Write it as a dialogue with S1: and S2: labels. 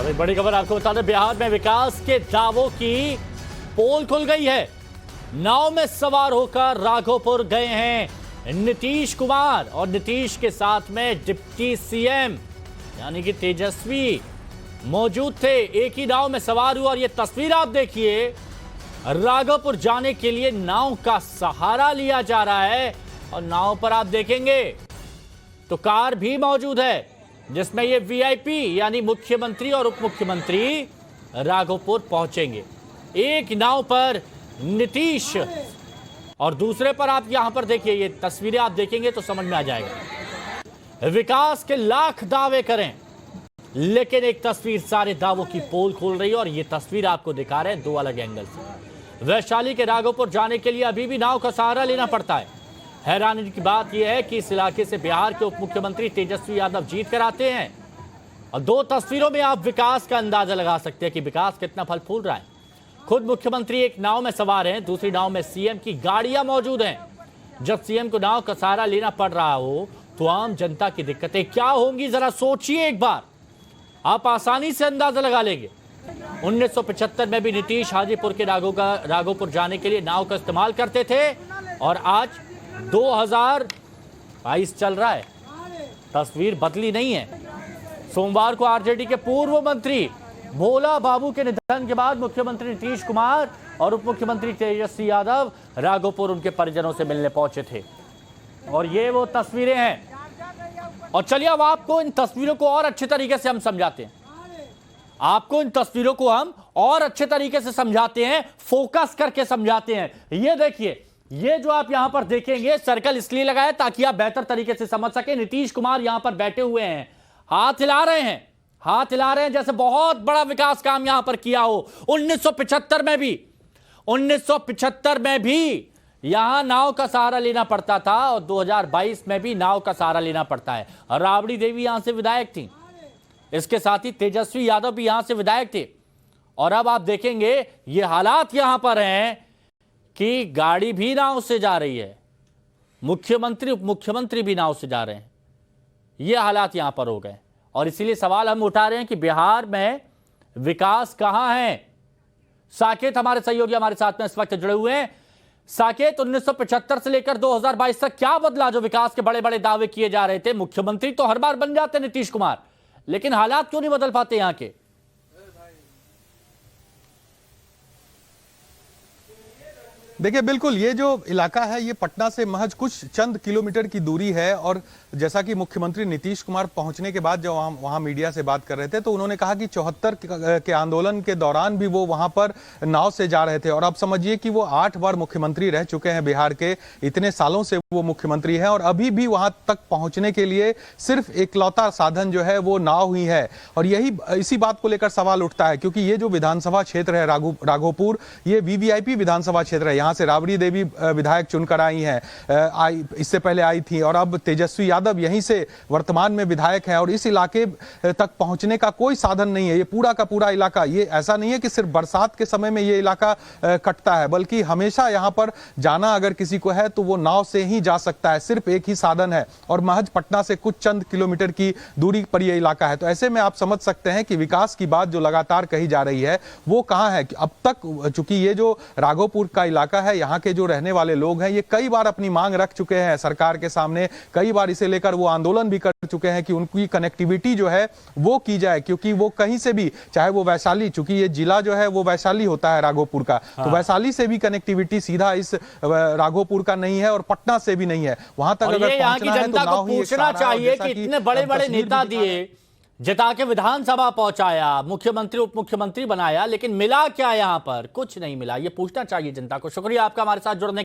S1: और एक बड़ी खबर आपको बता दें, बिहार में विकास के दावों की पोल खुल गई है। नाव में सवार होकर राघोपुर गए हैं नीतीश कुमार और नीतीश के साथ में डिप्टी सीएम यानी कि तेजस्वी मौजूद थे। एक ही नाव में सवार हुआ और ये तस्वीर आप देखिए, राघोपुर जाने के लिए नाव का सहारा लिया जा रहा है और नाव पर आप देखेंगे तो कार भी मौजूद है जिसमें ये वीआईपी यानी मुख्यमंत्री और उप मुख्यमंत्री राघोपुर पहुंचेंगे। एक नाव पर नीतीश और दूसरे पर आप यहां पर देखिए, ये तस्वीरें आप देखेंगे तो समझ में आ जाएगा। विकास के लाख दावे करें लेकिन एक तस्वीर सारे दावों की पोल खोल रही है और ये तस्वीर आपको दिखा रहे हैं दो अलग एंगल से। वैशाली के राघोपुर जाने के लिए अभी भी नाव का सहारा लेना पड़ता है। हैरानी की बात यह है कि इस इलाके से बिहार के उप मुख्यमंत्री तेजस्वी यादव जीत कर आते हैं और दो तस्वीरों में आप विकास का अंदाजा लगा सकते हैं कि विकास कितना फल फूल रहा है। खुद मुख्यमंत्री एक नाव में सवार हैं, दूसरी नाव में सीएम की गाड़ियां मौजूद हैं। जब सीएम को नाव का सहारा लेना पड़ रहा हो तो आम जनता की दिक्कतें क्या होंगी, जरा सोचिए एक बार, आप आसानी से अंदाजा लगा लेंगे। 1975 में भी नीतीश हाजीपुर के राघोपुर जाने के लिए नाव का इस्तेमाल करते थे और आज 2022 चल रहा है, तस्वीर बदली नहीं है। सोमवार को आरजेडी के पूर्व मंत्री भोला बाबू के निधन के बाद मुख्यमंत्री नीतीश कुमार और उप मुख्यमंत्री तेजस्वी यादव राघोपुर उनके परिजनों से मिलने पहुंचे थे और ये वो तस्वीरें हैं। और चलिए अब आपको इन तस्वीरों को और अच्छे तरीके से हम समझाते हैं, आपको इन तस्वीरों को हम और अच्छे तरीके से समझाते हैं, फोकस करके समझाते हैं। ये देखिए, ये जो आप यहां पर देखेंगे सर्कल इसलिए लगाया ताकि आप बेहतर तरीके से समझ सके। नीतीश कुमार यहां पर बैठे हुए हैं, हाथ हिला रहे हैं, हाथ हिला रहे हैं जैसे बहुत बड़ा विकास काम यहां पर किया हो। 1975 में भी यहां नाव का सहारा लेना पड़ता था और 2022 में भी नाव का सहारा लेना पड़ता है। राबड़ी देवी यहां से विधायक थी, इसके साथ ही तेजस्वी यादव भी यहां से विधायक थे और अब आप देखेंगे ये हालात यहां पर हैं कि गाड़ी भी नाव से जा रही है, मुख्यमंत्री उप मुख्यमंत्री भी नाव से जा रहे हैं। ये हालात यहां पर हो गए और इसीलिए सवाल हम उठा रहे हैं कि बिहार में विकास कहां है। साकेत हमारे सहयोगी हमारे साथ में इस वक्त जुड़े हुए हैं। साकेत, 1975 से लेकर 2022 तक क्या बदला जो विकास के बड़े बड़े दावे किए जा रहे थे? मुख्यमंत्री तो हर बार बन जाते नीतीश कुमार, लेकिन हालात क्यों नहीं बदल पाते यहां के?
S2: देखिए, बिल्कुल ये जो इलाका है ये पटना से महज कुछ चंद किलोमीटर की दूरी है और जैसा कि मुख्यमंत्री नीतीश कुमार पहुंचने के बाद जब वहां मीडिया से बात कर रहे थे तो उन्होंने कहा कि 74 के आंदोलन के दौरान भी वो वहां पर नाव से जा रहे थे और अब समझिए कि वो 8 बार मुख्यमंत्री रह चुके हैं बिहार के, इतने सालों से वो मुख्यमंत्री हैं और अभी भी वहां तक पहुंचने के लिए सिर्फ एकलौता साधन जो है वो नाव ही है। और इसी बात को लेकर सवाल उठता है क्योंकि ये जो विधानसभा क्षेत्र है राघोपुर, ये वीवीआईपी विधानसभा क्षेत्र है। यहाँ से राबड़ी देवी विधायक चुनकर आई हैं, इससे पहले आई थी और अब तेजस्वी यादव यहीं से वर्तमान में विधायक हैं और इस इलाके तक पहुंचने का कोई साधन नहीं है। ये पूरा का पूरा इलाका, ये ऐसा नहीं है कि सिर्फ बरसात के समय में ये इलाका कटता है, बल्कि हमेशा यहां पर जाना अगर किसी को है तो वो नाव से ही जा सकता है। सिर्फ एक ही साधन है और महज पटना से कुछ चंद किलोमीटर की दूरी पर यह इलाका है। तो ऐसे में आप समझ सकते हैं कि विकास की बात जो लगातार कही जा रही है वो कहां है। अब तक चूंकि ये जो राघोपुर का इलाका है, यहाँ के जो रहने वाले लोग हैं ये कई बार अपनी मांग रख चुके हैं सरकार के सामने, कई बार इसे लेकर वो आंदोलन भी कर चुके हैं कि उनकी कनेक्टिविटी जो है वो की जाए, क्योंकि वो कहीं से भी, चाहे वो वैशाली, चूंकि ये जिला जो है वो वैशाली होता है राघोपुर का, तो वैशाली से भी कनेक्टिविटी सीधा इस राघोपुर का नहीं है और पटना से भी नहीं है। वहां तक अगर पहुंचना है तो नाव ही
S1: पूछना चाहिए कि इतने बड़े बड़े नेता दिए, जिता के विधानसभा पहुंचाया, मुख्यमंत्री उप मुख्यमंत्री बनाया, लेकिन मिला क्या? यहां पर कुछ नहीं मिला। ये पूछना चाहिए जनता को। शुक्रिया आपका हमारे साथ जुड़ने